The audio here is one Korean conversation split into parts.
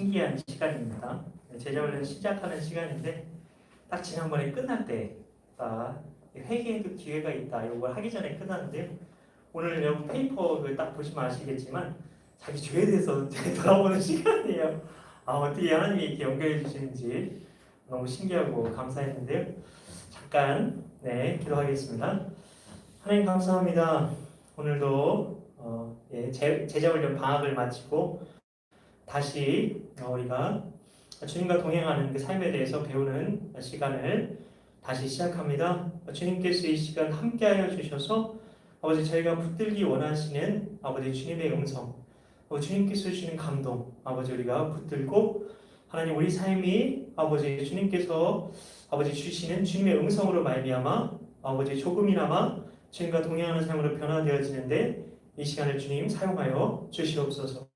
신기한 시간입니다. 제자훈련 시작하는 시간인데 딱 지난번에 끝날 때 회개에도 기회가 있다. 이걸 하기 전에 끝났는데요. 오늘 여기 페이퍼 딱 보시면 아시겠지만 자기 죄에 대해서 돌아보는 시간이에요. 어떻게 하나님이 이렇게 연결해 주시는지 너무 신기하고 감사했는데요. 잠깐 기도하겠습니다. 하나님 감사합니다. 오늘도 제자훈련 방학을 마치고 다시 우리가 주님과 동행하는 그 삶에 대해서 배우는 시간을 다시 시작합니다. 주님께서 이 시간 함께하여 주셔서 아버지 저희가 붙들기 원하시는 아버지 주님의 음성, 주님께서 주시는 감동, 아버지 우리가 붙들고 하나님 우리 삶이 아버지 주님께서 아버지 주시는 주님의 음성으로 말미암아 아버지 조금이나마 주님과 동행하는 삶으로 변화되어지는데 이 시간을 주님 사용하여 주시옵소서.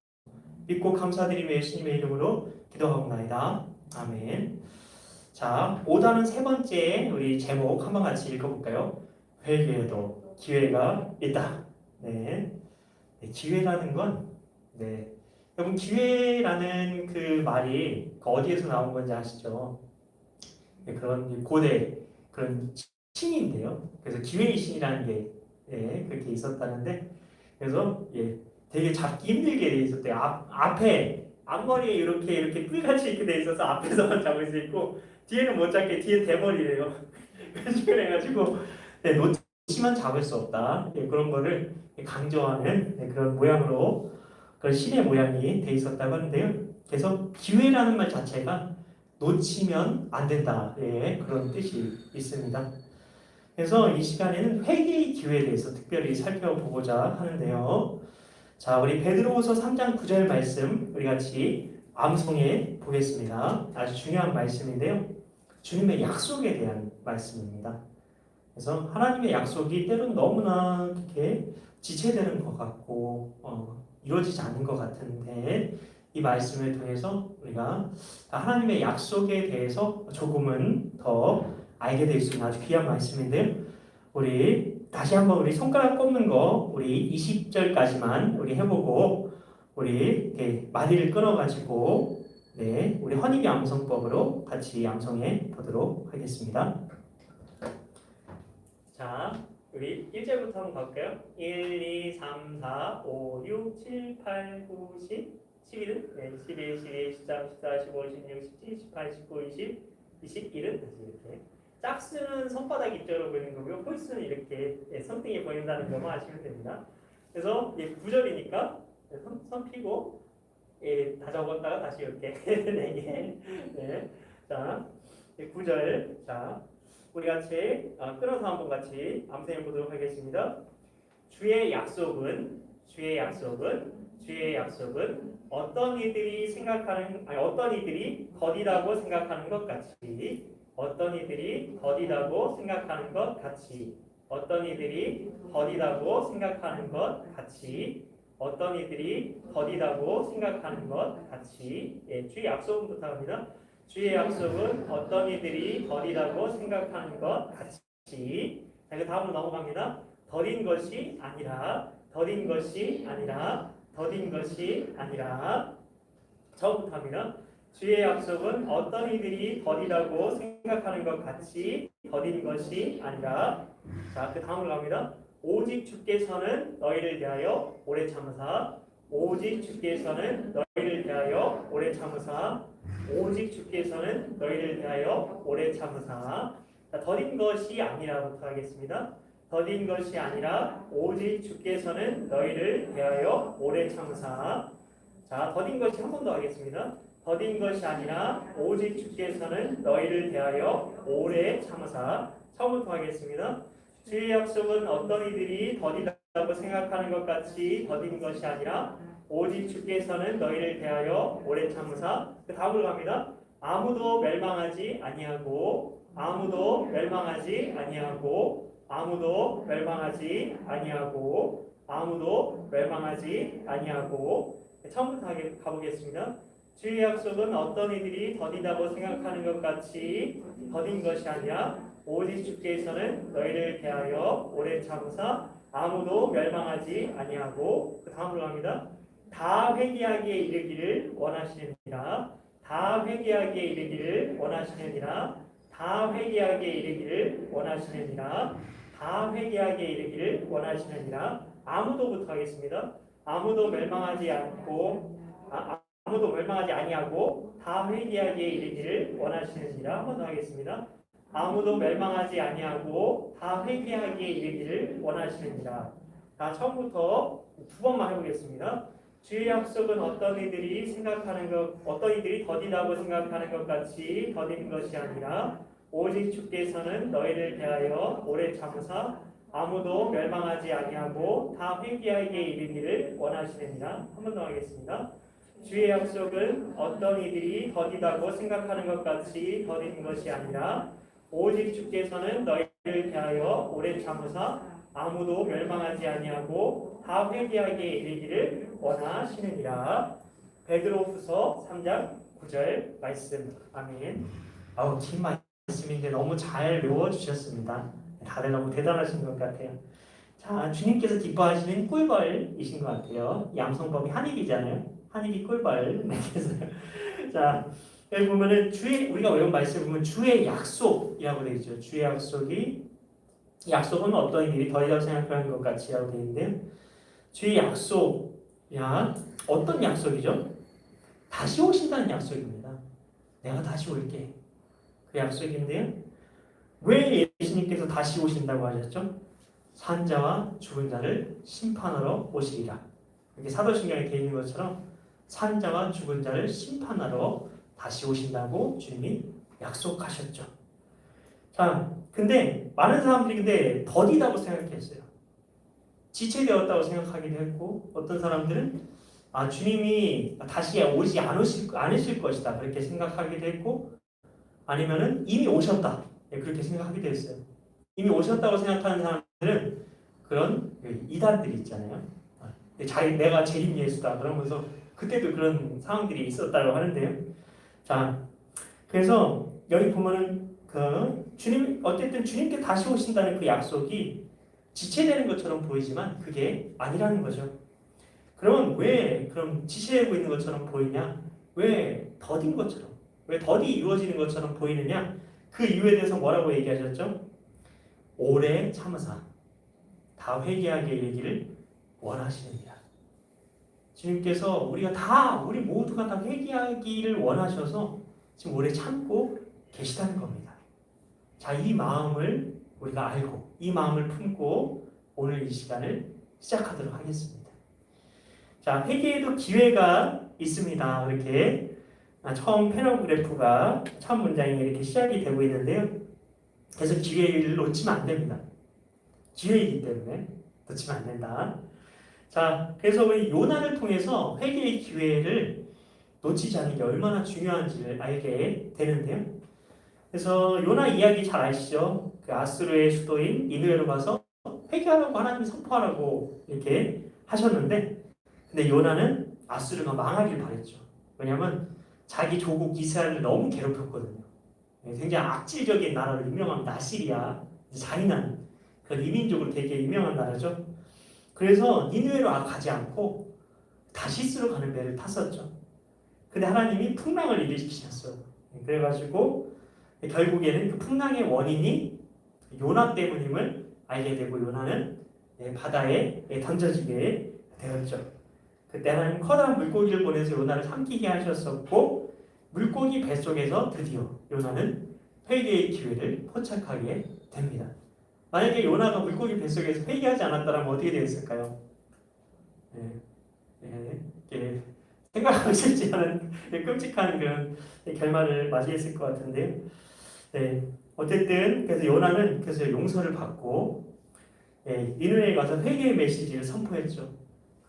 믿고 감사드리며 예수님의 이름으로 기도하옵나이다. 아멘. 자, 5단은 세 번째 우리 제목 한번 같이 읽어볼까요? 회개에도 기회가 있다. 기회라는 건 여러분 기회라는 그 말이 어디에서 나온 건지 아시죠? 그런 고대 그런 신인데요. 그래서 기회의 신이라는 게 그렇게 있었다는데 그래서 되게 잡기 힘들게 돼 있었대요. 앞에 앞머리에 이렇게 뿔같이 이렇게 돼 있어서 앞에서만 잡을 수 있고 뒤에는 못 잡게 뒤에 대머리래요. 그래가지고 놓치면 잡을 수 없다. 그런 거를 강조하는 그런 모양으로 그런 신의 모양이 돼 있었다고 하는데요. 그래서 기회라는 말 자체가 놓치면 안 된다. 그런 뜻이 있습니다. 그래서 이 시간에는 회개의 기회에 대해서 특별히 살펴보고자 하는데요. 자, 우리 베드로후서 3장 9절 말씀 우리 같이 암송해 보겠습니다. 아주 중요한 말씀인데요. 주님의 약속에 대한 말씀입니다. 그래서 하나님의 약속이 때로는 너무나 이렇게 지체되는 것 같고 이루어지지 않는 것 같은데 이 말씀을 통해서 우리가 하나님의 약속에 대해서 조금은 더 알게 될 수 있는 아주 귀한 말씀인데요. 우리 다시 한번 우리 손가락 꼽는 거 우리 20절까지만 우리 해보고 우리 이렇게 마디를 끊어가지고 우리 헌입의 암송법으로 같이 암송해 보도록 하겠습니다. 자, 우리 1절부터 한번 가볼까요? 1, 2, 3, 4, 5, 6, 7, 8, 9, 10, 11은 11, 12, 13, 14, 15, 16, 17, 18, 19, 20, 21은 다시 이렇게 짝수는 손바닥 입자로 보이는 거고요. 홀수는 이렇게 손등에 보인다는 점만 아시면 됩니다. 그래서 9절이니까 손 피고 다 적었다가 다시 이렇게 4개. 자, 9절. 자, 우리 같이 끊어서 한번 같이 암송해 보도록 하겠습니다. 주의 약속은 어떤 이들이 더디다고 생각하는 것 같이 어떤 이들이 더디다고 생각하는 것 같이 주의 약속은 부탁합니다. 주의 약속은 어떤 이들이 더디다고 생각하는 것 같이. 자, 그 다음으로 넘어갑니다. 더딘 것이 아니라 처음부터 합니다. 주의 약속은 어떤 이들이 더디다고 생각하는 것 같이 더딘 것이 아니라. 자, 그 다음으로 갑니다. 오직 주께서는 너희를 대하여 오래 참으사. 자, 더딘 것이 아니라부터 하겠습니다. 더딘 것이 아니라 오직 주께서는 너희를 대하여 오래 참으사. 자, 더딘 것이 한 번 더 하겠습니다. 더딘 것이 아니라 오직 주께서는 너희를 대하여 오래 참으사. 처음부터 하겠습니다. 주의 약속은 어떤 이들이 더디다고 생각하는 것 같이 더딘 것이 아니라 오직 주께서는 너희를 대하여 오래 참으사. 그 다음으로 갑니다. 아무도 멸망하지 아니하고 처음부터 가보겠습니다. 주의 약속은 어떤 이들이 더디다고 생각하는 것 같이 더딘 것이 아니라 오직 주께서는 너희를 대하여 오래 참으사 아무도 멸망하지 아니하고. 그 다음으로 갑니다. 다 회개하기에 이르기를 원하시느니라. 다 회개하기에 이르기를 원하시느니라. 다 회개하기에 이르기를 원하시느니라. 다 회개하기에 이르기를 원하시느니라. 아무도부터 하겠습니다. 아무도 멸망하지 않고 아무도 멸망하지 아니하고 다 회개하기에 이르기를 원하시느니라. 한 번 더 하겠습니다. 아무도 멸망하지 아니하고 다 회개하기에 이르기를 원하시느니라. 자, 처음부터 두 번만 해보겠습니다. 주의 약속은 어떤 이들이 더디다고 생각하는 것 같이 더딘 것이 아니라 오직 주께서는 너희를 대하여 오래 참으사 아무도 멸망하지 아니하고 다 회개하기에 이르기를 원하시느니라. 한 번 더 하겠습니다. 주의 약속은 어떤 이들이 더디다고 생각하는 것 같이 더딘 것이 아니라 오직 주께서는 너희를 대하여 오래 참으사 아무도 멸망하지 아니하고 다 회개하기에 이르기를 원하시느니라. 베드로후서 3장 9절 말씀. 아멘. 긴 말씀인데 너무 잘 외워주셨습니다. 다들 너무 대단하신 것 같아요. 자, 주님께서 기뻐하시는 꿀벌이신 것 같아요. 양성범이 한입이잖아요. 한입이 꿀벌. 자, 여기 보면은 우리가 외운 말씀 보면 주의 약속이라고 되어 있죠. 주의 약속은 어떤 일이 더디다고 생각하는 것 같이 하고 되어 있는데요. 주의 어떤 약속이죠? 다시 오신다는 약속입니다. 내가 다시 올게. 그 약속인데요. 왜 예수님께서 다시 오신다고 하셨죠? 산자와 죽은 자를 심판하러 오시리라. 이렇게 사도신경에 되어 있는 것처럼 산자와 죽은 자를 심판하러 다시 오신다고 주님이 약속하셨죠. 자, 근데 많은 사람들이 더디다고 생각했어요. 지체되었다고 생각하기도 했고, 어떤 사람들은 주님이 다시 오지 않으실 것이다 그렇게 생각하기도 했고, 아니면은 이미 오셨다 그렇게 생각하기도 했어요. 이미 오셨다고 생각하는 사람들은 그런 이단들이 있잖아요. 내가 재림 예수다 그러면서 그때도 그런 상황들이 있었다고 하는데요. 자, 그래서 여기 보면은 어쨌든 주님께 다시 오신다는 그 약속이 지체되는 것처럼 보이지만 그게 아니라는 거죠. 그러면 그럼 지체되고 있는 것처럼 보이냐? 왜 더딘 것처럼, 왜 더디 이루어지는 것처럼 보이느냐? 그 이유에 대해서 뭐라고 얘기하셨죠? 오래 참으사 다 회개하게 이르기를 원하시느니라. 주님께서 우리 모두가 다 회개하기를 원하셔서 지금 오래 참고 계시다는 겁니다. 자, 이 마음을 우리가 알고 이 마음을 품고 오늘 이 시간을 시작하도록 하겠습니다. 자, 회개에도 기회가 있습니다. 이렇게 처음 패러그래프가 처음 문장이 이렇게 시작이 되고 있는데요. 그래서 기회를 놓치면 안 됩니다. 기회이기 때문에 놓치면 안 된다. 자, 그래서 우리 요나를 통해서 회개의 기회를 놓치지 않는 게 얼마나 중요한지를 알게 되는데요. 그래서 요나 이야기 잘 아시죠? 그 아수르의 수도인 니느웨로 가서 회개하라고 하나님이 선포하라고 이렇게 하셨는데, 근데 요나는 아수르가 망하길 바랬죠. 왜냐하면 자기 조국 이스라엘을 너무 괴롭혔거든요. 굉장히 악질적인 나라로 유명합니다. 아시리아, 잔인한 그런 이민족으로 되게 유명한 나라죠. 그래서 니느웨로 가지 않고 다시스로 가는 배를 탔었죠. 근데 하나님이 풍랑을 일으키셨어요. 그래가지고 결국에는 그 풍랑의 원인이 요나 때문임을 알게 되고 요나는 바다에 던져지게 되었죠. 그때 하나님 커다란 물고기를 보내서 요나를 삼키게 하셨었고, 물고기 뱃속에서 드디어 요나는 회개의 기회를 포착하게 됩니다. 만약에 요나가 물고기 뱃속에서 회개하지 않았다면 어떻게 되었을까요? 생각하기 쉽지 않은 끔찍한 그런 결말을 맞이했을 것 같은데요. 어쨌든 그래서 요나는 그래서 용서를 받고 니느웨에 가서 회개의 메시지를 선포했죠.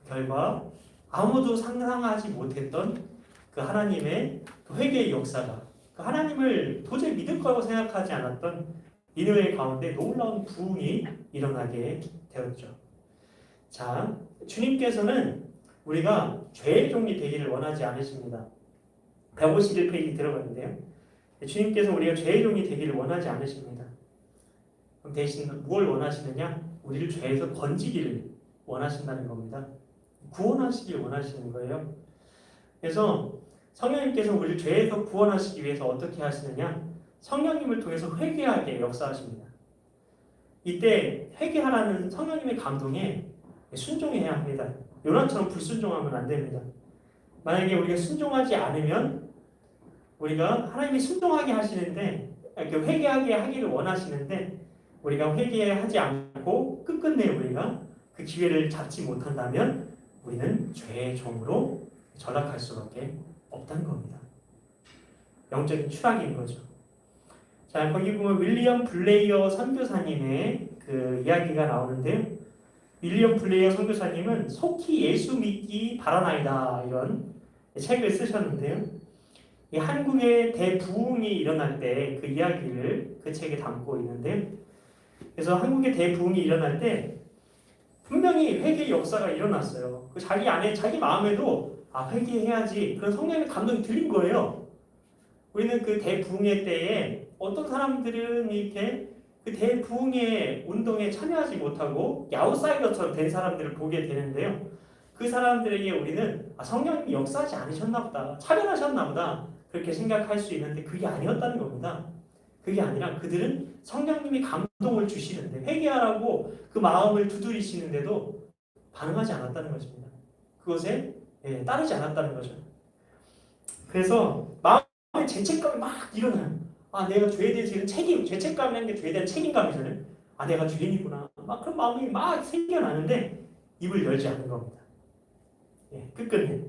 그 결과 아무도 상상하지 못했던 그 하나님의 그 회개의 역사가, 그 하나님을 도저히 믿을 거라고 생각하지 않았던 니느웨 가운데 놀라운 부흥이 일어나게 되었죠. 자, 주님께서는 우리가 죄의 종이 되기를 원하지 않으십니다. 151페이지 들어갔는데요. 주님께서 우리가 죄의 종이 되기를 원하지 않으십니다. 그럼 대신 뭘 원하시느냐? 우리를 죄에서 건지기를 원하신다는 겁니다. 구원하시길 원하시는 거예요. 그래서 성령님께서 우리를 죄에서 구원하시기 위해서 어떻게 하시느냐? 성령님을 통해서 회개하게 역사하십니다. 이때 회개하라는 성령님의 감동에 순종해야 합니다. 요나처럼 불순종하면 안 됩니다. 만약에 우리가 순종하지 않으면 우리가 하나님이 순종하게 하시는데 회개하게 하기를 원하시는데 우리가 회개하지 않고 끝끝내 우리가 그 기회를 잡지 못한다면 우리는 죄의 종으로 전락할 수밖에 없다는 겁니다. 영적인 추락인 거죠. 자, 거기 보면 윌리엄 블레이어 선교사님의 그 이야기가 나오는데요. 윌리엄 블레이어 선교사님은 속히 예수 믿기 바라나이다 이런 책을 쓰셨는데요. 이 한국의 대부흥이 일어날 때 그 이야기를 그 책에 담고 있는데요. 그래서 한국의 대부흥이 일어날 때 분명히 회개의 역사가 일어났어요. 그 자기 안에 자기 마음에도 회개해야지 그런 성령의 감동이 들린 거예요. 우리는 그 대부흥의 때에 어떤 사람들은 이렇게 그 대부흥의 운동에 참여하지 못하고 아웃사이더처럼 된 사람들을 보게 되는데요. 그 사람들에게 우리는 성령님이 역사하지 않으셨나 보다, 차별하셨나 보다 그렇게 생각할 수 있는데 그게 아니었다는 겁니다. 그게 아니라 그들은 성령님이 감동을 주시는데 회개하라고 그 마음을 두드리시는데도 반응하지 않았다는 것입니다. 그것에 따르지 않았다는 거죠. 그래서 마음의 죄책감이 막 일어나요. 내가 죄에 대해서 죄책감이라는 게 죄에 대한 책임감이잖아요. 내가 죄인이구나. 그런 마음이 막 생겨나는데 입을 열지 않는 겁니다. 끝끝내.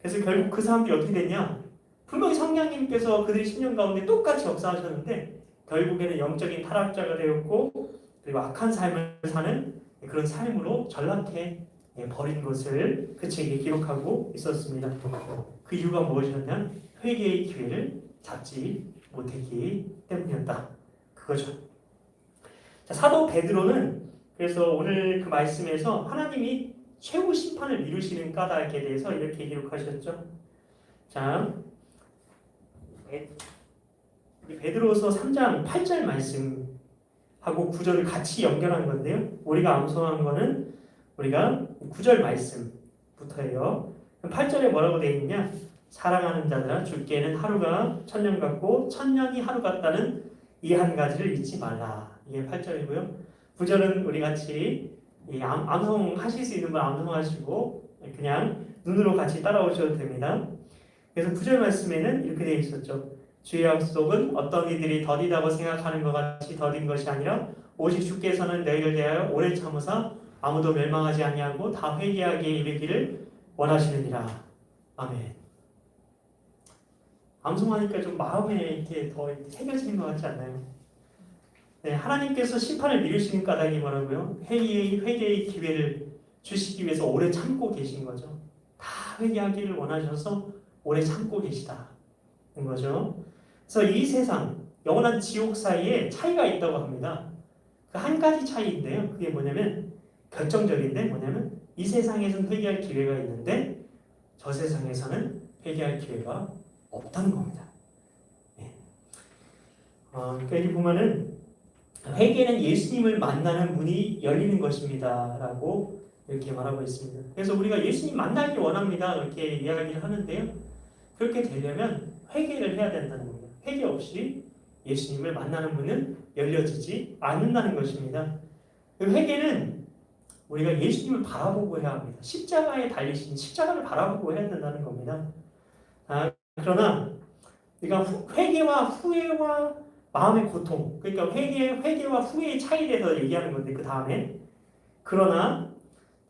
그래서 결국 그 사람들이 어떻게 됐냐? 분명히 성령님께서 그들의 신령 가운데 똑같이 역사하셨는데 결국에는 영적인 타락자가 되었고 그리고 악한 삶을 사는 그런 삶으로 전락해 버린 것을 그 책에 기록하고 있었습니다. 그 이유가 무엇이었냐? 회개의 기회를 잡지 못했기 때문이었다. 그거죠. 자, 사도 베드로는 그래서 오늘 그 말씀에서 하나님이 최후 심판을 미루시는 까닭에 대해서 이렇게 기록하셨죠. 자, 베드로서 3장 8절 말씀하고 9절을 같이 연결한 건데요. 우리가 암송한 거는 우리가 9절 말씀부터예요. 8절에 뭐라고 되어 있냐? 사랑하는 자들아 주께는 하루가 천년 같고 천년이 하루 같다는 이 한 가지를 잊지 말라. 이게 8절이고요. 9절은 우리 같이 암송하실 수 있는 분 암송하시고 그냥 눈으로 같이 따라오셔도 됩니다. 그래서 9절 말씀에는 이렇게 되어 있었죠. 주의 약속은 어떤 이들이 더디다고 생각하는 것 같이 더딘 것이 아니라 오직 주께서는 너희를 대하여 오래 참으사 아무도 멸망하지 아니하고 다 회개하게 이르기를 원하시느니라. 아멘. 암송하니까 좀 마음에 이렇게 더 새겨지는 것 같지 않나요? 하나님께서 심판을 미루시는 까닭이 뭐라고요? 회개의 기회를 주시기 위해서 오래 참고 계신 거죠. 다 회개하기를 원하셔서 오래 참고 계시다는 거죠. 그래서 이 세상, 영원한 지옥 사이에 차이가 있다고 합니다. 그 한 가지 차이인데요. 그게 뭐냐면 결정적인데 뭐냐면 이 세상에서는 회개할 기회가 있는데 저 세상에서는 회개할 기회가 없다는 겁니다. 여기 보면은 회개는 예수님을 만나는 문이 열리는 것입니다. 라고 이렇게 말하고 있습니다. 그래서 우리가 예수님 만나기 원합니다. 이렇게 이야기를 하는데요. 그렇게 되려면 회개를 해야 된다는 겁니다. 회개 없이 예수님을 만나는 문은 열려지지 않는다는 것입니다. 회개는 우리가 예수님을 바라보고 해야 합니다. 십자가에 달리신 십자가를 바라보고 해야 된다는 겁니다. 그러나 우리가 회개와 후회와 마음의 고통, 그러니까 회개와 후회의 차이에 대해서 얘기하는 건데 그 다음에 그러나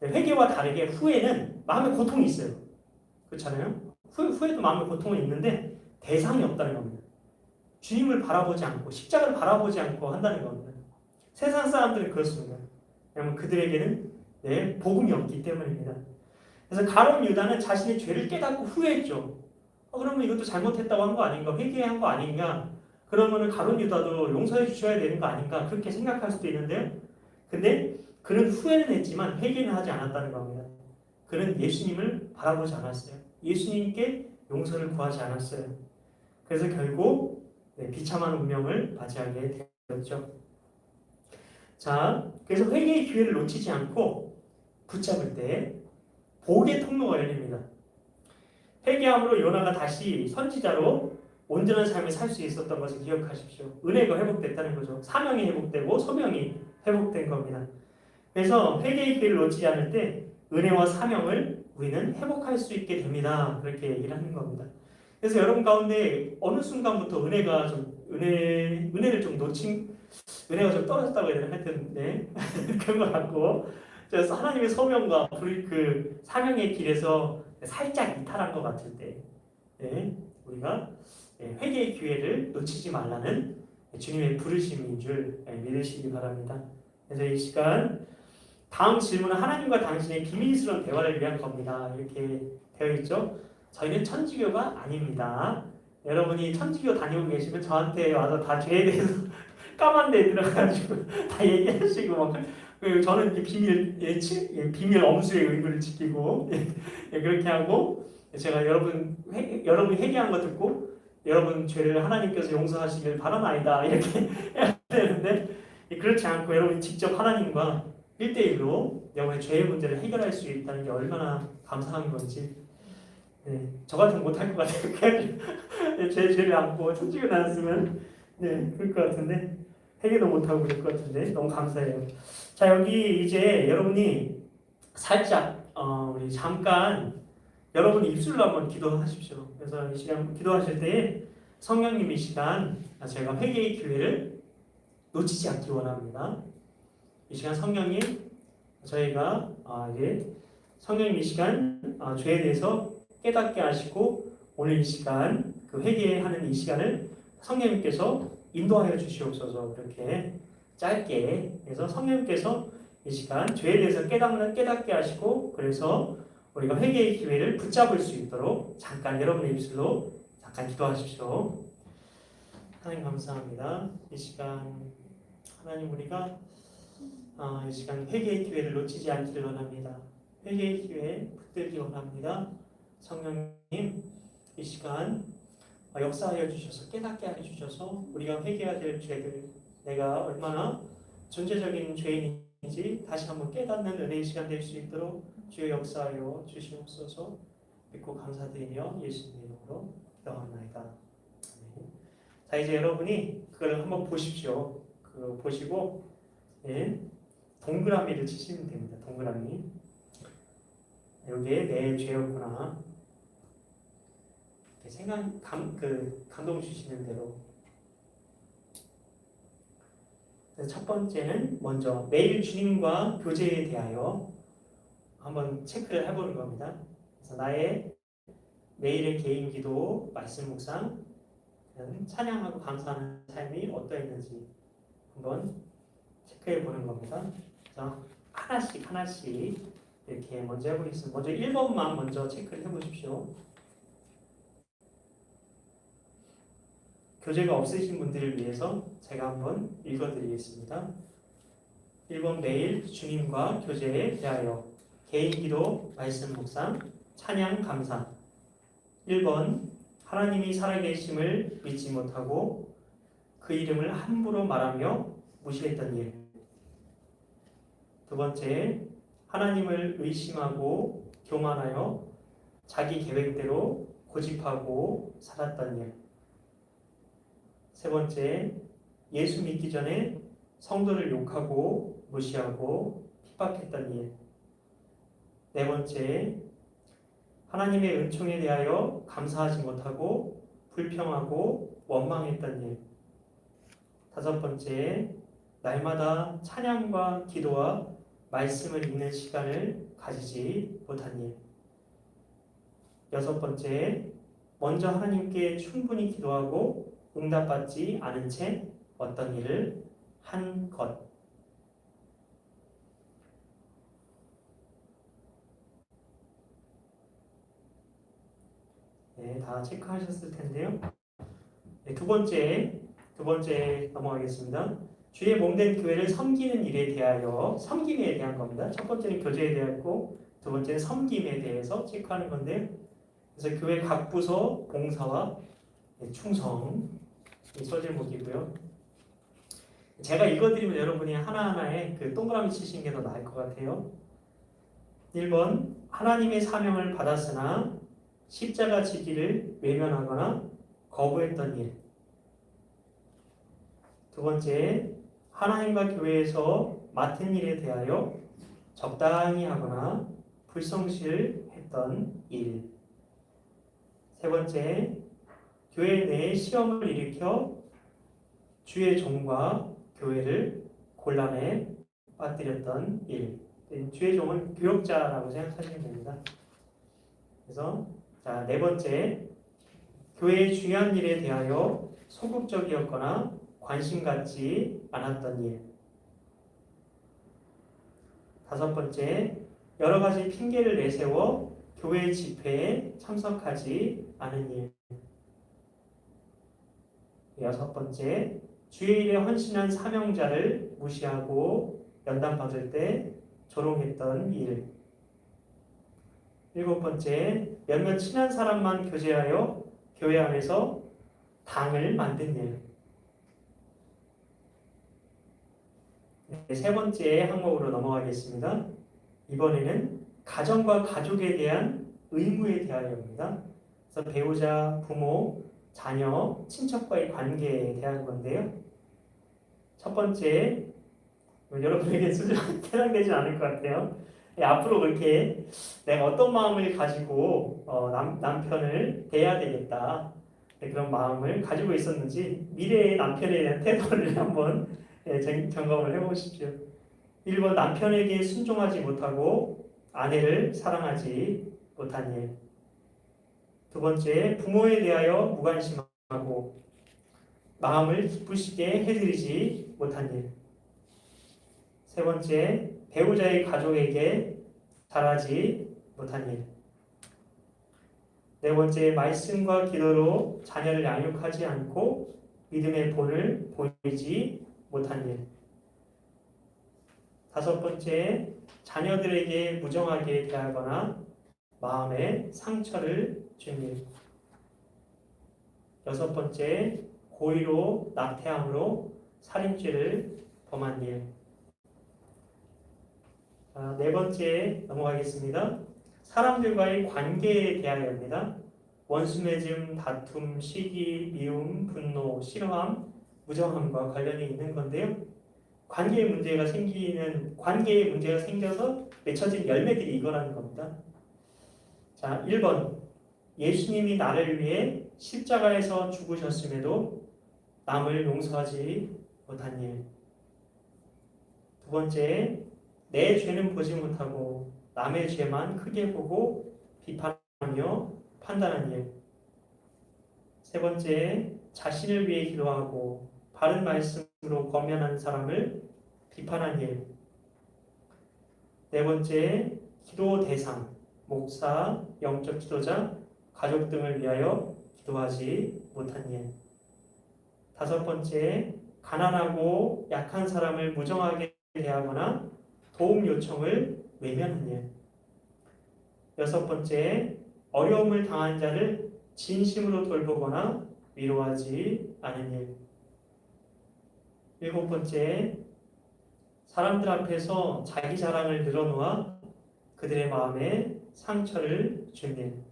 회개와 다르게 후회는 마음의 고통이 있어요. 그렇잖아요? 후회도 마음의 고통은 있는데 대상이 없다는 겁니다. 주님을 바라보지 않고 십자가를 바라보지 않고 한다는 겁니다. 세상 사람들은 그렇습니다. 왜냐하면 그들에게는 복음이 없기 때문입니다. 그래서 가룟 유다는 자신의 죄를 깨닫고 후회했죠. 그러면 이것도 잘못했다고 한 거 아닌가? 회개한 거 아닌가? 그러면 가룟 유다도 용서해 주셔야 되는 거 아닌가? 그렇게 생각할 수도 있는데요. 근데 그는 후회는 했지만 회개는 하지 않았다는 겁니다. 그는 예수님을 바라보지 않았어요. 예수님께 용서를 구하지 않았어요. 그래서 결국 비참한 운명을 맞이하게 되었죠. 자, 그래서 회개의 기회를 놓치지 않고 붙잡을 때 복의 통로가 열립니다. 회개함으로 요나가 다시 선지자로 온전한 삶을 살 수 있었던 것을 기억하십시오. 은혜가 회복됐다는 거죠. 사명이 회복되고 소명이 회복된 겁니다. 그래서 회개의 기회를 놓치지 않을 때 은혜와 사명을 우리는 회복할 수 있게 됩니다. 그렇게 얘기를 하는 겁니다. 그래서 여러분 가운데 어느 순간부터 은혜를 좀 놓친, 은혜가 좀 떨어졌다고 해야 되나 하여튼 네 그런 것 같고, 그래서 하나님의 소명과 그 사명의 길에서 살짝 이탈한 것 같을 때 네, 우리가 회개의 기회를 놓치지 말라는 주님의 부르심인 줄 믿으시기 바랍니다. 그래서 이 시간 다음 질문은 하나님과 당신의 비밀스러운 대화를 위한 겁니다. 이렇게 되어 있죠. 저희는 천주교가 아닙니다. 여러분이 천주교 다니고 계시면 저한테 와서 다 죄에 대해서 까만 데 들어가지고 다 얘기하시고 막 저는 비밀 엄수의 의무를 지키고 그렇게 하고 제가 여러분이 회개한 거 듣고 여러분 죄를 하나님께서 용서하시길 바라나이다 이렇게 해야 되는데 그렇지 않고 여러분이 직접 하나님과 1대1로 여러분의 죄의 문제를 해결할 수 있다는 게 얼마나 감사한 건지 저 같으면 못할 것 같아요. 그냥 죄를 안고 천주교 다녔으면 그럴 것 같은데 회개도 못하고 그럴 것 같은데 너무 감사해요. 자 여기 이제 여러분이 살짝 우리 잠깐 여러분이 입술로 한번 기도하십시오. 그래서 이 시간 기도하실 때에 성령님 이 시간 제가 회개의 기회를 놓치지 않기 원합니다. 이 시간 성령님 저희가 이제 성령님 이 시간 죄에 대해서 깨닫게 하시고 오늘 이 시간 그 회개하는 이 시간을 성령님께서 인도하여 주시옵소서. 그렇게 짧게 그래서 성령님께서 이 시간 죄에 대해서 깨닫게 하시고 그래서 우리가 회개의 기회를 붙잡을 수 있도록 잠깐 여러분의 입술로 잠깐 기도하십시오. 하나님 감사합니다. 이 시간 하나님 우리가 이 시간 회개의 기회를 놓치지 않기를 원합니다. 회개의 기회에 붙들기 원합니다. 성령님 이 시간 역사하여 주셔서 깨닫게 하여 주셔서 우리가 회개해야 될 죄들 내가 얼마나 존재적인 죄인인지 다시 한번 깨닫는 은혜의 시간 될 수 있도록 주여 역사하여 주시옵소서. 믿고 감사드리며 예수님 이름으로 기도합니다. 자 이제 여러분이 그걸 한번 보십시오. 그거 보시고 동그라미를 치시면 됩니다. 동그라미. 여기에 내 죄였구나. 감동 주시는 대로. 첫 번째는 먼저 매일 주님과 교제에 대하여 한번 체크를 해보는 겁니다. 그래서 나의 매일의 개인 기도, 말씀 묵상, 찬양하고 감사하는 삶이 어떠했는지 한번 체크해 보는 겁니다. 그래서 하나씩 이렇게 먼저 해보겠습니다. 먼저 1번만 먼저 체크를 해보십시오. 교제가 없으신 분들을 위해서 제가 한번 읽어드리겠습니다. 1번 매일 주님과 교제에 대하여 개인 기도, 말씀 묵상, 찬양, 감사. 1번 하나님이 살아계심을 믿지 못하고 그 이름을 함부로 말하며 무시했던 일. 두 번째, 하나님을 의심하고 교만하여 자기 계획대로 고집하고 살았던 일. 세 번째, 예수 믿기 전에 성도를 욕하고 무시하고 핍박했던 일. 네 번째, 하나님의 은총에 대하여 감사하지 못하고 불평하고 원망했던 일. 다섯 번째, 날마다 찬양과 기도와 말씀을 읽는 시간을 가지지 못한 일. 여섯 번째, 먼저 하나님께 충분히 기도하고 응답받지 않은 채 어떤 일을 한 것. 네, 다 체크하셨을 텐데요. 네, 두 번째 넘어가겠습니다. 주의 몸된 교회를 섬기는 일에 대하여 섬김에 대한 겁니다. 첫 번째는 교제에 대하였고 두 번째는 섬김에 대해서 체크하는 건데요. 그래서 교회 각 부서 봉사와 충성 이 소제목이고요. 제가 읽어드리면 여러분이 하나하나에 그 동그라미 치시는 게 더 나을 것 같아요. 1번 하나님의 사명을 받았으나 십자가 지기를 외면하거나 거부했던 일. 두 번째, 하나님과 교회에서 맡은 일에 대하여 적당히 하거나 불성실했던 일. 세 번째, 교회 내에 시험을 일으켜 주의 종과 교회를 곤란에 빠뜨렸던 일. 주의 종은 교역자라고 생각하시면 됩니다. 그래서 네 번째, 교회의 중요한 일에 대하여 소극적이었거나 관심 갖지 않았던 일. 다섯 번째, 여러 가지 핑계를 내세워 교회 집회에 참석하지 않은 일. 여섯 번째, 주의 일에 헌신한 사명자를 무시하고 연단 받을 때 조롱했던 일. 일곱 번째, 몇몇 친한 사람만 교제하여 교회 안에서 당을 만든 일. 세 번째 항목으로 넘어가겠습니다. 이번에는 가정과 가족에 대한 의무에 대하여입니다. 그래서 배우자, 부모, 자녀, 친척과의 관계에 대한 건데요. 첫 번째, 여러분에게 해당되지 않을 것 같아요. 앞으로 그렇게 내가 어떤 마음을 가지고 남편을 대해야 되겠다. 그런 마음을 가지고 있었는지 미래의 남편에 대한 태도를 한번 점검을 해보십시오. 1번 남편에게 순종하지 못하고 아내를 사랑하지 못한 일. 두 번째, 부모에 대하여 무관심하고 마음을 기쁘시게 해드리지 못한 일. 세 번째, 배우자의 가족에게 잘하지 못한 일. 네 번째, 말씀과 기도로 자녀를 양육하지 않고 믿음의 본을 보이지 못한 일. 다섯 번째, 자녀들에게 무정하게 대하거나 마음에 상처를 준 일. 여섯 번째, 고의로 낙태함으로 살인죄를 범한 일. 네 번째 넘어가겠습니다. 사람들과의 관계에 대하여입니다. 원수 맺음, 다툼, 시기, 미움, 분노, 싫어함, 무정함과 관련이 있는 건데요. 관계의 문제가 생겨서 맺혀진 열매들이 이거라는 겁니다. 자, 1번. 예수님이 나를 위해 십자가에서 죽으셨음에도 남을 용서하지 못한 일. 두 번째, 내 죄는 보지 못하고 남의 죄만 크게 보고 비판하며 판단한 일. 세 번째, 자신을 위해 기도하고 바른 말씀으로 권면하는 사람을 비판한 일. 네 번째, 기도 대상, 목사, 영적 지도자, 가족 등을 위하여 기도하지 못한 일. 다섯 번째, 가난하고 약한 사람을 무정하게 대하거나 도움 요청을 외면한 일. 여섯 번째, 어려움을 당한 자를 진심으로 돌보거나 위로하지 않은 일. 일곱 번째, 사람들 앞에서 자기 자랑을 늘어놓아 그들의 마음에 상처를 준 일.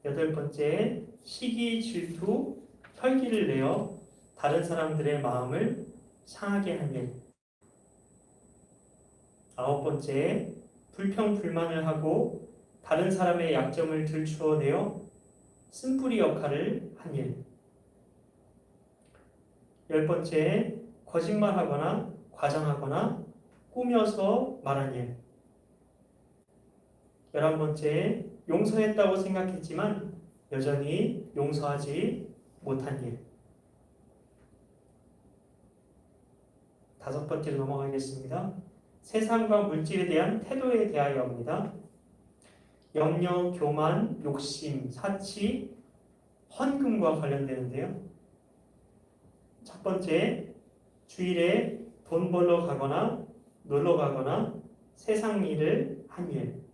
여덟 번째, 시기, 질투, 혈기를 내어 다른 사람들의 마음을 상하게 한 일. 아홉 번째, 불평불만을 하고 다른 사람의 약점을 들추어내어 쓴뿌리 역할을 한 일. 열 번째, 거짓말하거나 과장하거나 꾸며서 말한 일. 11번째, 용서했다고 생각했지만 여전히 용서하지 못한 일. 다섯 번째로 넘어가겠습니다. 세상과 물질에 대한 태도에 대하여입니다. 염려, 교만, 욕심, 사치, 헌금과 관련되는데요. 첫 번째, 주일에 돈 벌러 가거나 놀러 가거나 세상 일을 한 일.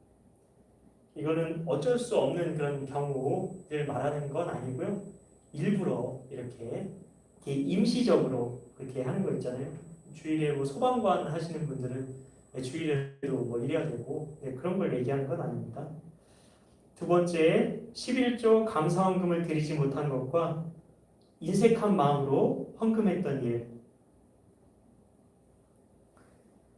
이거는 어쩔 수 없는 그런 경우를 말하는 건 아니고요. 일부러 이렇게 임시적으로 그렇게 하는 거 있잖아요. 주일에 소방관 하시는 분들은 주일에도 뭐 이래야 되고 그런 걸 얘기하는 건 아닙니다. 두 번째, 11조 감사헌금을 드리지 못한 것과 인색한 마음으로 헌금했던 일.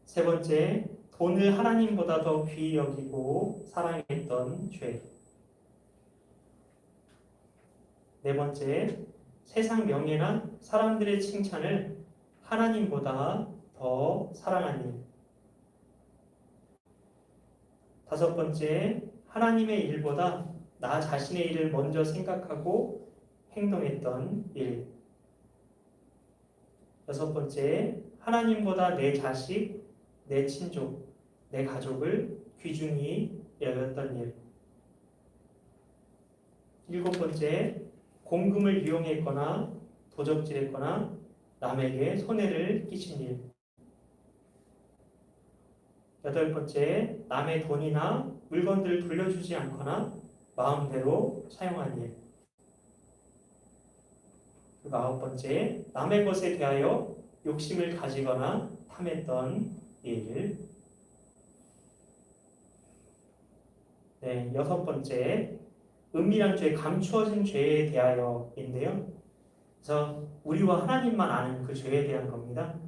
세 번째, 돈을 하나님보다 더 귀히 여기고 사랑했던 죄. 네 번째, 세상 명예나 사람들의 칭찬을 하나님보다 더 사랑한 일. 다섯 번째, 하나님의 일보다 나 자신의 일을 먼저 생각하고 행동했던 일. 여섯 번째, 하나님보다 내 자식, 내 친족, 내 가족을 귀중히 여겼던 일. 일곱 번째, 공금을 이용했거나 도적질했거나 남에게 손해를 끼친 일. 여덟 번째, 남의 돈이나 물건들을 돌려주지 않거나 마음대로 사용한 일. 그리고 아홉 번째, 남의 것에 대하여 욕심을 가지거나 탐했던 일. 네, 여섯 번째, 은밀한 죄, 감추어진 죄에 대하여인데요. 그래서 우리와 하나님만 아는 그 죄에 대한 겁니다.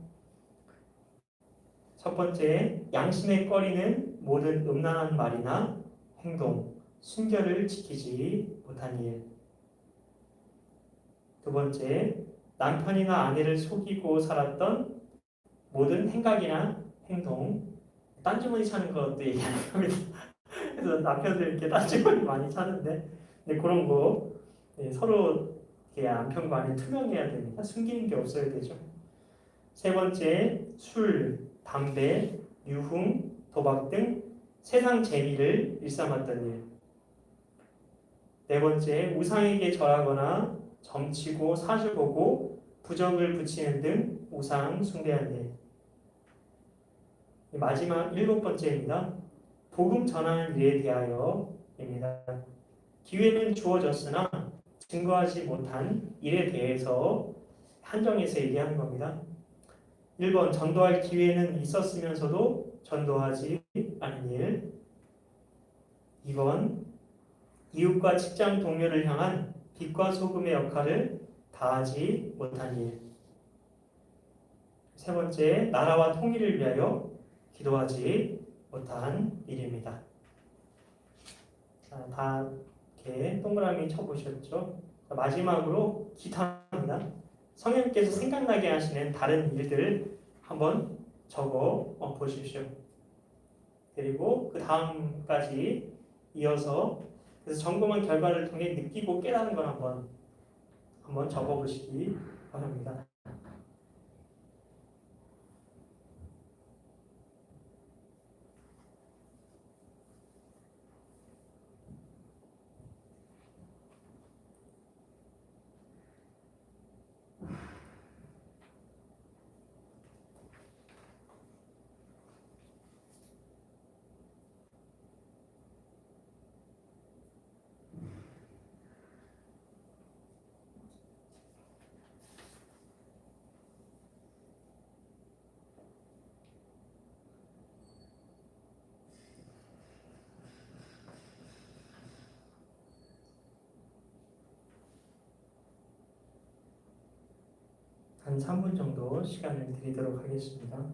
첫 번째, 양심에 꺼리는 모든 음란한 말이나 행동, 순결을 지키지 못한 일. 두 번째, 남편이나 아내를 속이고 살았던 모든 행각이나 행동, 딴주머니 차는 것도 얘기하는 겁니다. 그래서 남편들 이렇게 딴주머니 많이 차는데, 그런 거 서로 남편과 아내 투명해야 됩니다. 숨기는 게 없어야 되죠. 세 번째, 술, 담배, 유흥, 도박 등 세상 재미를 일삼았던 일. 네 번째, 우상에게 절하거나 점치고 사주보고 부적을 붙이는 등 우상 숭배한 일. 마지막 일곱 번째입니다. 복음 전하는 일에 대하여입니다. 기회는 주어졌으나 증거하지 못한 일에 대해서 한정해서 얘기하는 겁니다. 1번, 전도할 기회는 있었으면서도 전도하지 않은 일. 2번, 이웃과 직장 동료를 향한 빛과 소금의 역할을 다하지 못한 일. 세 번째, 나라와 통일을 위하여 기도하지 못한 일입니다. 자, 다 이렇게 동그라미 쳐보셨죠? 마지막으로 기타입니다. 성령께서 생각나게 하시는 다른 일들을 한번 적어 보십시오. 그리고 그 다음까지 이어서 그래서 점검한 결과를 통해 느끼고 깨닫는 걸 한번 적어 보시기 바랍니다. 한 3분 정도 시간을 드리도록 하겠습니다.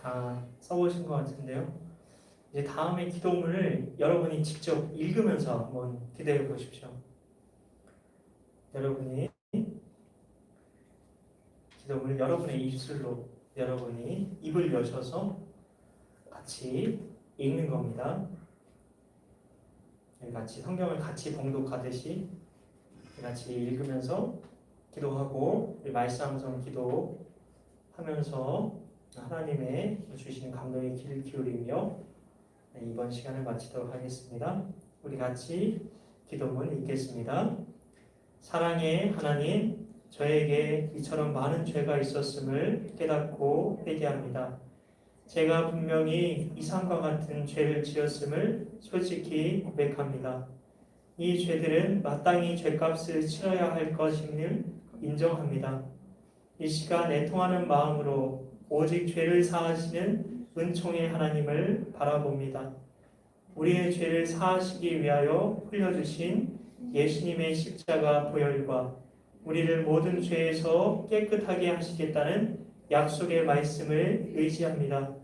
다 써보신 것 같은데요. 이제 다음에 기도문을 여러분이 직접 읽으면서 한번 기도해 보십시오. 여러분이 기도문을 여러분의 입술로 여러분이 입을 여셔서 같이 읽는 겁니다. 같이 성경을 같이 봉독하듯이 같이 읽으면서 기도하고 말씀 암송 기도하면서 하나님의 주시는 감동의 귀를 기울이며 이번 시간을 마치도록 하겠습니다. 우리 같이 기도문 읽겠습니다. 사랑의 하나님, 저에게 이처럼 많은 죄가 있었음을 깨닫고 회개합니다. 제가 분명히 이상과 같은 죄를 지었음을 솔직히 고백합니다. 이 죄들은 마땅히 죄값을 치러야 할 것임을 인정합니다. 이 시간 애통하는 마음으로 오직 죄를 사하시는 은총의 하나님을 바라봅니다. 우리의 죄를 사하시기 위하여 흘려주신 예수님의 십자가 보혈과 우리를 모든 죄에서 깨끗하게 하시겠다는 약속의 말씀을 의지합니다.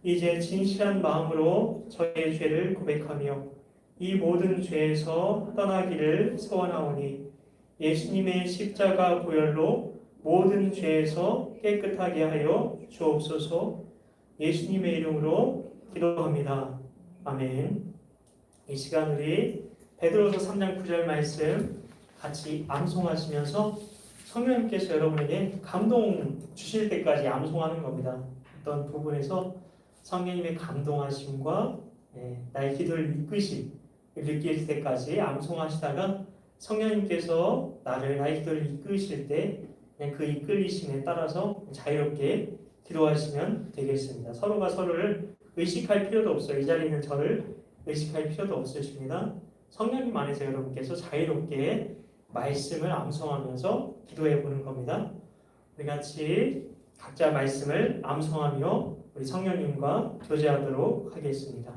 이제 진실한 마음으로 저의 죄를 고백하며 이 모든 죄에서 떠나기를 소원하오니 예수님의 십자가 보혈로 모든 죄에서 깨끗하게 하여 주옵소서. 예수님의 이름으로 기도합니다. 아멘. 이 시간 우리 베드로서 3장 9절 말씀 같이 암송하시면서 성령님께서 여러분에게 감동 주실 때까지 암송하는 겁니다. 어떤 부분에서 성령님의 감동하심과 나의 기도를 이끄심 느낄 때까지 암송하시다가 성령님께서 나의 기도를 이끄실 때 그 이끌리심에 따라서 자유롭게 기도하시면 되겠습니다. 서로가 서로를 의식할 필요도 없어요. 이 자리에 있는 저를 의식할 필요도 없으십니다. 성령님 안에서 여러분께서 자유롭게 말씀을 암송하면서 기도해 보는 겁니다. 우리 같이 각자 말씀을 암송하며 우리 성령님과 교제하도록 하겠습니다.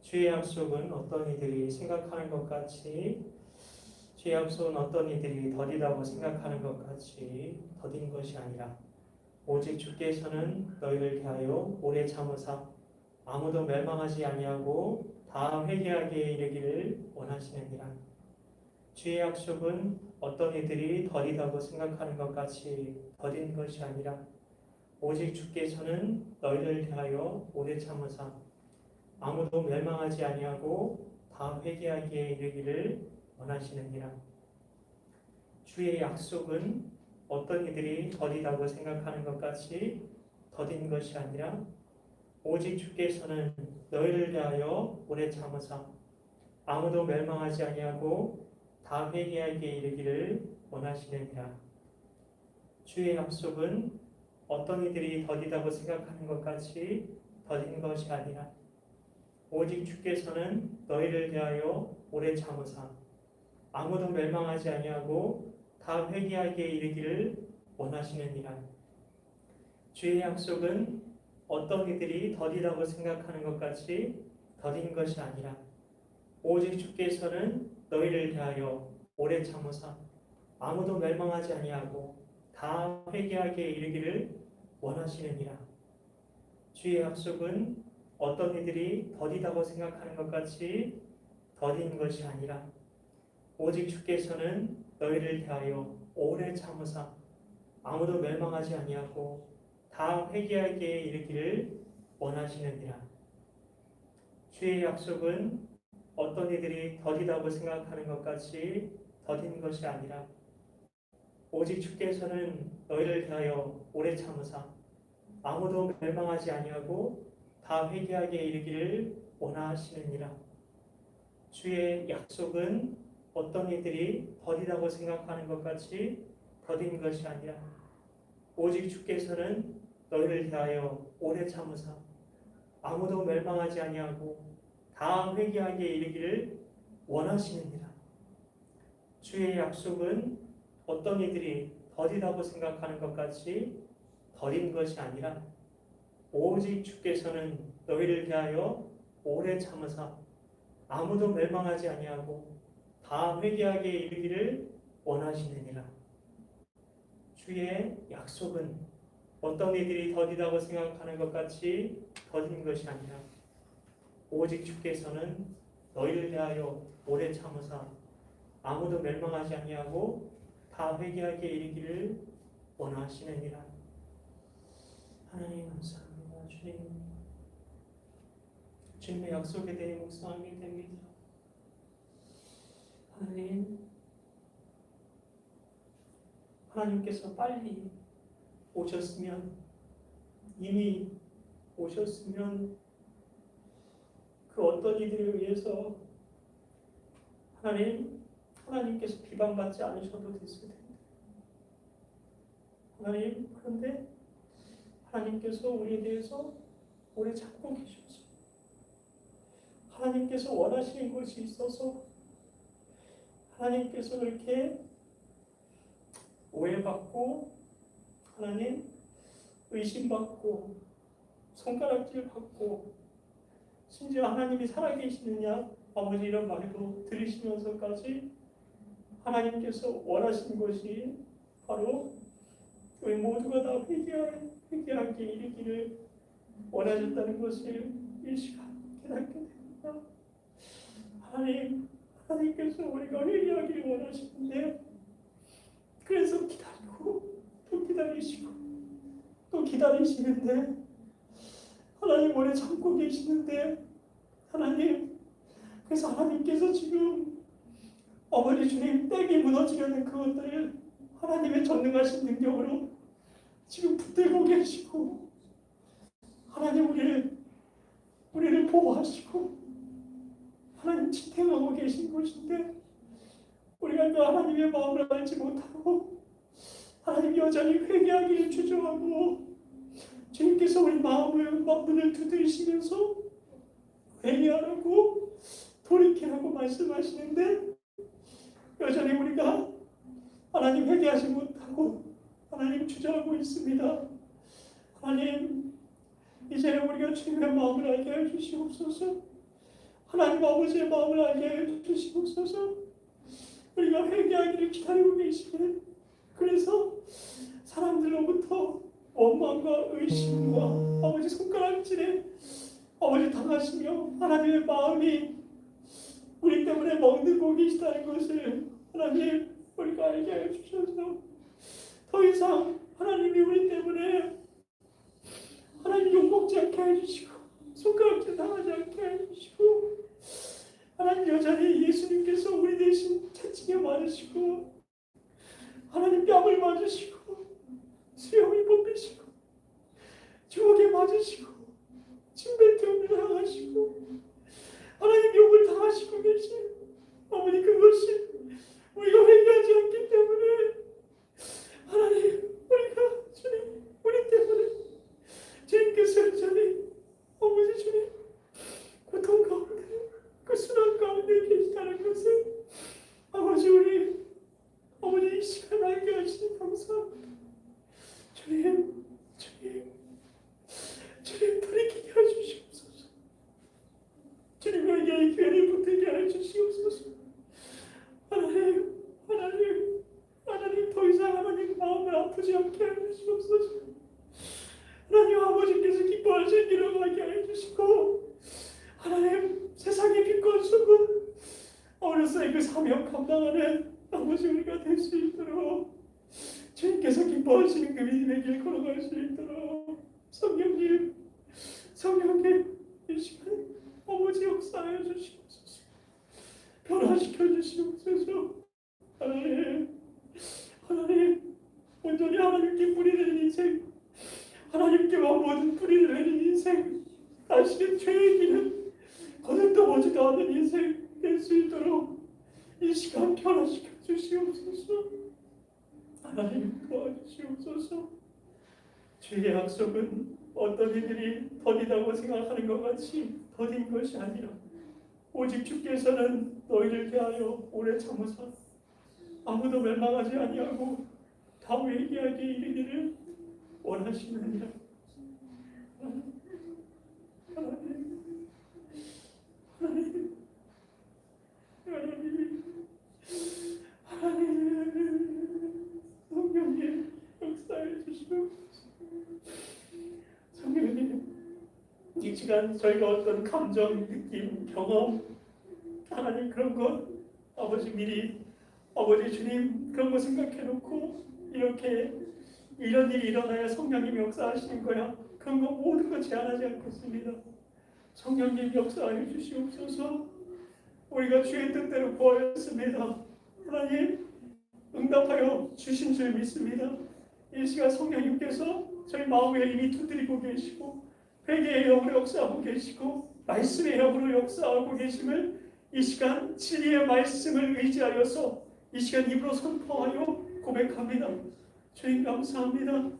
주의 약속은 어떤 이들이 생각하는 것 같이 주의 약속은 어떤 이들이 더디다고 생각하는 것 같이 더딘 것이 아니라 오직 주께서는 너희를 대하여 오래 참으사 아무도 멸망하지 아니하고 다 회개하게 이르기를 원하시느니라. 주의 약속은 어떤 이들이 더디다고 생각하는 것 같이 더딘 것이 아니라 오직 주께서는 너희를 대하여 오래 참으사 아무도 멸망하지 아니하고 다 회개하기에 이르기를 원하시느니라. 주의 약속은 어떤 이들이 더디다고 생각하는 것 같이 더딘 것이 아니라 오직 주께서는 너희를 대하여 오래 참으사 아무도 멸망하지 아니하고 다 회개하기에 이르기를 원하시느니라. 주의 약속은 어떤 이들이 더디다고 생각하는 것 같이 더딘 것이 아니라 오직 주께서는 너희를 대하여 오래 참으사 아무도 멸망하지 아니하고 다 회개하기에 이르기를 원하시느니라. 주의 약속은 어떤 이들이 더디다고 생각하는 것 같이 더딘 것이 아니라 오직 주께서는 너희를 대하여 오래 참으사 아무도 멸망하지 아니하고 다 회개하기에 이르기를 원하시느니라. 주의 약속은 어떤 이들이 더디다고 생각하는 것 같이 더딘 것이 아니라 오직 주께서는 너희를 대하여 오래 참으사 아무도 멸망하지 아니하고 다 회개하기에 이르기를 원하시느니라. 주의 약속은 어떤 이들이 더디다고 생각하는 것 같이 더딘 것이 아니라 오직 주께서는 너희를 대하여 오래 참으사 아무도 멸망하지 아니하고 다 회개하기에 이르기를 원하시느니라. 주의 약속은 어떤 이들이 더디다고 생각하는 것 같이 더딘 것이 아니라 오직 주께서는 너희를 대하여 오래 참으사 아무도 멸망하지 아니하고 다 회개하기에 이르기를 원하시느니라. 주의 약속은 어떤 이들이 더디다고 생각하는 것 같이 더딘 것이 아니라 오직 주께서는 너희를 대하여 오래 참으사 아무도 멸망하지 아니하고 다 회개하기에 이르기를 원하시느니라. 주의 약속은 어떤 이들이 더디다고 생각하는 것 같이 더딘 것이 아니라 오직 주께서는 너희를 대하여 오래 참으사 아무도 멸망하지 아니하고 다 회개하게 이르기를 원하시느니라. 하나님 감사합니다. 주님, 주님의 약속에 대해 묵상하게 됩니다. 하나님께서 빨리 오셨으면, 이미 오셨으면 그 어떤 이들에 의해서 하나님께서 비방받지 않으셔도 됐을 텐데, 하나님, 그런데 하나님께서 우리에 대해서 오래 참고 계셔서, 하나님께서 원하시는 것이 있어서 하나님께서 그렇게 오해받고, 하나님 의심받고 손가락질 받고, 심지어 하나님이 살아계시느냐 아버지 이런 말도 들으시면서까지 하나님께서 원하신 것이 바로 우리 모두가 다 회개하게 이르기를 원하셨다는 것을 이 시간 깨닫게 됩니다. 하나님께서 우리가 회개하기를 원하시는데, 그래서 기다리고 또 기다리시고 또 기다리시는데, 하나님 오래 참고 계시는데, 그래서 하나님께서 지금 아버지 주님 땡이 무너지려는 그것들을 하나님의 전능하신 능력으로 지금 붙들고 계시고, 하나님 우리를 보호하시고 하나님 지탱하고 계신 것인데, 우리가 그 하나님의 마음을 알지 못하고 하나님 여전히 회개하기를 주저하고, 주님께서 우리 문을 두드리시면서 회개하라고 돌이키라고 말씀하시는데, 여전히 우리가 하나님 회개하지 못하고 하나님 주저하고 있습니다. 하나님, 이제는 우리가 주님의 마음을 알게 해 주시옵소서. 하나님 아버지의 마음을 알게 해 주시옵소서. 우리가 회개하기를 기다리고 계시기를, 그래서 사람들로부터 원망과 의심과 아버지 손가락질에 아버지 당하시며 하나님의 마음이 우리 때문에 멍들고 계시다는 것을 하나님 우리가 알게 해 주셔서, 더 이상 하나님이 우리 때문에 하나님 욕먹지 않게 해주시고 손가락질 당하지 않게 해주시고, 하나님 여전히 예수님께서 우리 대신 채찍에 맞으시고 하나님 뺨을 맞으시고 수염을 뽑히시고 주먹에 맞으시고 침뱉음을 당하시고 하나님 욕을 당하시고 계신 어머니, 그것이 우리가 회개하지 않기 때문에 하나님, 우리가 주님 우리 때문에 주님께서 여전히 아버지 주님 고통 가운데 그 순환 가운데 계시다는 것을 아버지 어머니 이 시간 알게 하시니 감사합니다. 주님 돌이키게 해주시옵소서. 주님에게 이 기회를 붙들게 해주시옵소서. 하나님 더 이상 하나님 마음을 아프지 않게 해주시옵소서. 하나님 아버지께서 기뻐하실 길을 가게 해주시고, 하나님 세상의 빛과 소금 어려서의 그 사명 감당하는 아버지 우리가 될 수 있도록 주님께서 기뻐하시는 그 믿음의 길 걸어갈 수 있도록 성령님 이 시간에 아버지 역사하여 주시옵소서. 변화시켜 주시옵소서. 하나님 온전히 하나님께 뿌리는 인생, 하나님께만 모든 뿌리를 내린 인생, 다시는 죄의 길은 거듭도 보지도 않는 인생 될 수 있도록 이 시간 변화시켜 주시옵소서. 하나님 도와주시옵소서. 주의 약속은 어떤 이들이 더디다고 생각하는 것 같이 더딘 것이 아니라 오직 주께서는 너희를 대하여 오래 참으사 아무도 멸망하지 아니하고 다 회개하게 이르기를 원하시느니라. 하나님 성령님 역사해 주시옵소서. 이 시간 저희가 어떤 감정, 느낌, 경험 하나님 그런 것 아버지 미리 아버지 주님 그런 거 생각해 놓고 이렇게 이런 일이 일어나야 성령님이 역사하시는 거야. 그런 거 모든 거 제한하지 않겠습니다. 성령님 역사하여 주시옵소서. 우리가 주의 뜻대로 구하였습니다. 하나님 응답하여 주신 줄 믿습니다. 이 시간 성령님께서 저희 마음에 이미 두드리고 계시고 회개의 영으로 역사하고 계시고 말씀의 영으로 역사하고 계심을 이 시간 진리의 말씀을 의지하여서 이 시간 입으로 선포하여 고백합니다. 주님 감사합니다.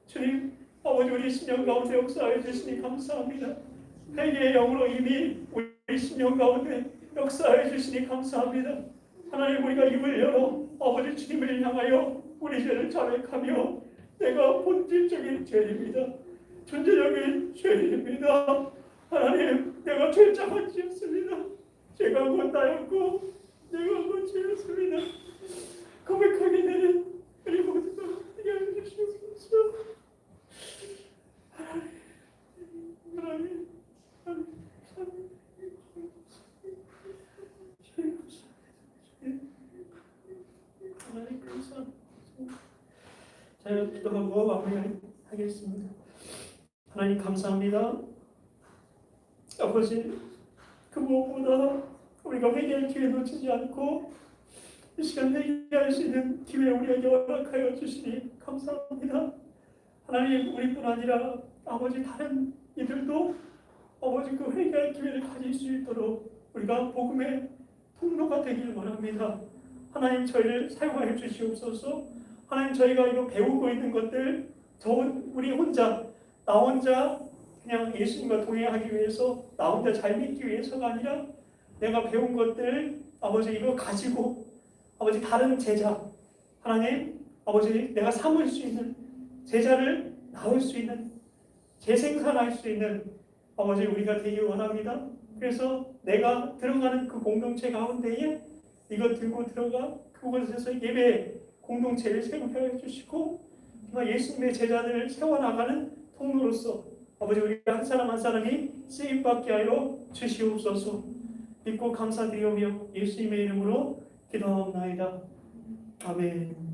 주님 아버지 우리 심령 가운데 역사하여 주시니 감사합니다. 회개의 영으로 이미 우리 심령 가운데 역사하여 주시니 감사합니다. 하나님 우리가 입을 열어 아버지 주님을 향하여 우리 죄를 자백하며 내가 본질적인 죄입니다. 존재적인 죄입니다. 하나님 내가 죄장한 죄였습니다. 제가 한 건 나였고 내가 한 건 죄였습니다. 고백하게 되는 우리 모두가 되게 해주시옵소서. 하나님 감사합니다. 자, 기도하고 마무리하겠습니다. 하나님 감사합니다. 아버지 그 무엇보다 우리가 회개할 기회 놓치지 않고 이 시간 회개할 수 있는 기회 우리에게 허락하여 주시니 감사합니다. 하나님 우리뿐 아니라 아버지 다른 이들도 아버지 그 회개할 기회를 가질 수 있도록 우리가 복음의 통로가 되길 원합니다. 하나님 저희를 사용하여 주시옵소서. 하나님 저희가 이거 배우고 있는 것들 우리 혼자 나 혼자 그냥 예수님과 동행하기 위해서 나 혼자 잘 믿기 위해서가 아니라 내가 배운 것들 아버지 이거 가지고 아버지 다른 제자 하나님 아버지 내가 삼을 수 있는 제자를 낳을 수 있는 재생산할 수 있는 아버지 우리가 되기 원합니다. 그래서 내가 들어가는 그 공동체 가운데에 이거 들고 들어가 그곳에서 예배 공동체를 세우게 해주시고 예수님의 제자들을 세워나가는 통로로서 아버지 우리 한 사람 한 사람이 쓰임받게 하여 주시옵소서. 믿고 감사드리오며 예수님의 이름으로 기도하옵나이다. 아멘.